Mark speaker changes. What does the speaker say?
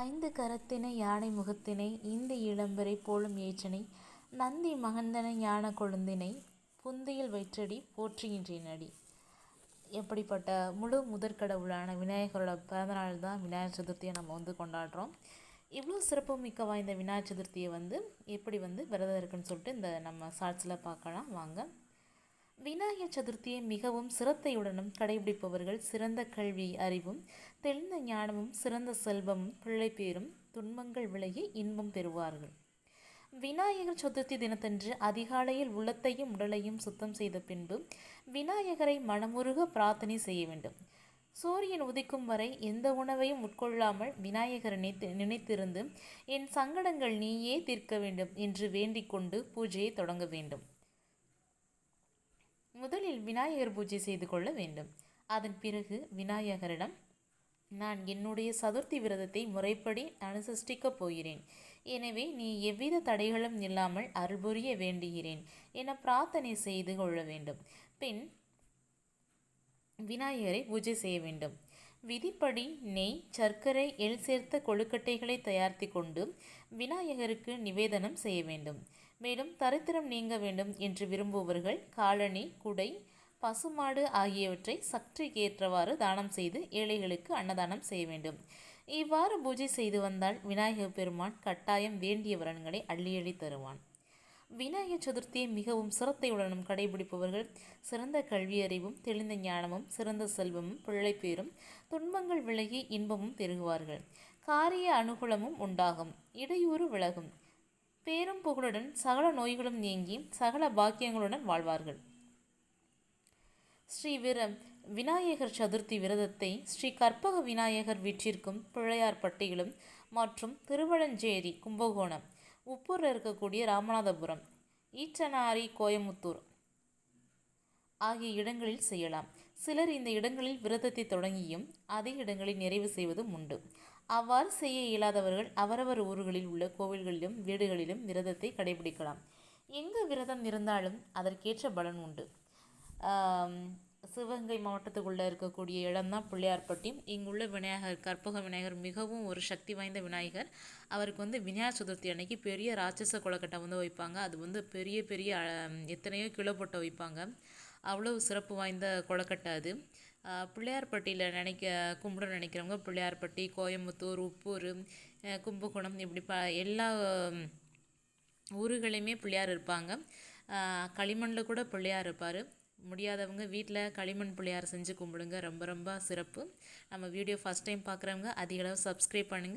Speaker 1: ஐந்து கரத்தினை யானை முகத்தினை இந்த இளம்பரை போலும் ஏற்றனை நந்தி மகந்தன ஞான கொழுந்தினை புந்தியில் வயிற்றடி போற்றுகின்றேன் அடி. எப்படிப்பட்ட முழு முதற்கடவுளான விநாயகரோட பிறந்தநாள் தான் விநாயகர் சதுர்த்தியை நம்ம கொண்டாடுறோம். இவ்வளோ சிறப்பு மிக்க வாய்ந்த விநாயகர் சதுர்த்தியை எப்படி விரதம் இருக்குன்னு சொல்லிட்டு இந்த நம்ம ஷார்ட்ஸில் பார்க்கலாம் வாங்க. விநாயகர் சதுர்த்தியை மிகவும் சிரத்தையுடனும் கடைபிடிப்பவர்கள் சிறந்த கல்வி அறிவும் தெளிந்த ஞானமும் சிறந்த செல்வமும் பிள்ளைப்பேரும் துன்பங்கள் விலகி இன்பம் பெறுவார்கள். விநாயகர் சதுர்த்தி தினத்தன்று அதிகாலையில் உள்ளத்தையும் உடலையும் சுத்தம் செய்த பின்பு விநாயகரை மனமுருக பிரார்த்தனை செய்ய வேண்டும். சூரியன் உதிக்கும் வரை எந்த உணவையும் உட்கொள்ளாமல் விநாயகரை நினைத்திருந்து என் சங்கடங்கள் நீயே தீர்க்க வேண்டும் என்று வேண்டிக் கொண்டு பூஜையை தொடங்க வேண்டும். முதலில் விநாயகர் பூஜை செய்து கொள்ள வேண்டும். அதன் பிறகு விநாயகரிடம் நான் என்னுடைய சதுர்த்தி விரதத்தை முறைப்படி அனுசஷ்டிக்கப் போகிறேன், எனவே நீ எவ்வித தடைகளும் இல்லாமல் அருள்புரிய வேண்டுகிறேன் என பிரார்த்தனை செய்து கொள்ள வேண்டும். பின் விநாயகரை பூஜை செய்ய வேண்டும். விதிப்படி நெய் சர்க்கரை எள் சேர்த்த கொழுக்கட்டைகளை தயாரித்து கொண்டு விநாயகருக்கு நிவேதனம் செய்ய வேண்டும். மேலும் தரித்திரம் நீங்க வேண்டும் என்று விரும்புபவர்கள் காலணி குடை பசுமாடு ஆகியவற்றை சக்திக்கு ஏற்றவாறு தானம் செய்து ஏழைகளுக்கு அன்னதானம் செய்ய வேண்டும். இவ்வாறு பூஜை செய்து வந்தால் விநாயகர் பெருமான் கட்டாயம் வேண்டிய வரன்களை அள்ளி தருவான். விநாயகர் சதுர்த்தியை மிகவும் சிரத்தையுடனும் கடைபிடிப்பவர்கள் சிறந்த கல்வி அறிவும் தெளிந்த ஞானமும் சிறந்த செல்வமும் பிள்ளைப்பேரும் துன்பங்கள் விலகி இன்பமும் பெருகுவார்கள். காரிய அனுகூலமும் உண்டாகும், இடையூறு விலகும், பேரும் புகழுடன் சகல நோய்களும் நீங்கி சகல பாக்கியங்களுடன் வாழ்வார்கள். விநாயகர் சதுர்த்தி விரதத்தை ஸ்ரீ கற்பக விநாயகர் வீற்றிற்கும் பிள்ளையார்பட்டியிலும் மற்றும் திருவளஞ்சேரி கும்பகோணம் உப்பூரில் இருக்கக்கூடிய ராமநாதபுரம் ஈச்சனாரி கோயமுத்தூர் ஆகிய இடங்களில் செய்யலாம். சிலர் இந்த இடங்களில் விரதத்தை தொடங்கியும் அதே இடங்களில் நிறைவு செய்வதும் உண்டு. அவ்வாறு செய்ய இயலாதவர்கள் அவரவர் ஊர்களில் உள்ள கோவில்களிலும் வீடுகளிலும் விரதத்தை கடைபிடிக்கலாம். எங்கு விரதம் இருந்தாலும் அதற்கேற்ற பலன் உண்டு. சிவகங்கை மாவட்டத்துக்குள்ளே இருக்கக்கூடிய இடம்தான் பிள்ளையார்பட்டி. இங்குள்ள விநாயகர் கற்பக விநாயகர் மிகவும் ஒரு சக்தி வாய்ந்த விநாயகர். அவருக்கு விநாயகர் சதுர்த்தி அன்னைக்கு பெரிய ராட்சச கொலக்கட்டை வைப்பாங்க. அது பெரிய பெரிய எத்தனையோ கிலோ போட்டு வைப்பாங்க. அவ்வளோ சிறப்பு வாய்ந்த கொலக்கட்டை அது. பிள்ளையார்பட்டியில் கும்பிட நினைக்கிறவங்க பிள்ளையார்பட்டி கோயம்புத்தூர் உப்பூர் கும்பகோணம் இப்படி எல்லா ஊர்களையுமே பிள்ளையார் இருப்பாங்க. களிமண்ணில் கூட பிள்ளையார் இருப்பார். முடியாதவங்க வீட்டில் களிமண் பிள்ளையார் செஞ்சு கும்பிடுங்க. ரொம்ப ரொம்ப சிறப்பு. நம்ம வீடியோ ஃபஸ்ட் டைம் பார்க்குறவங்க அதிகளவு சப்ஸ்கிரைப் பண்ணுங்கள்.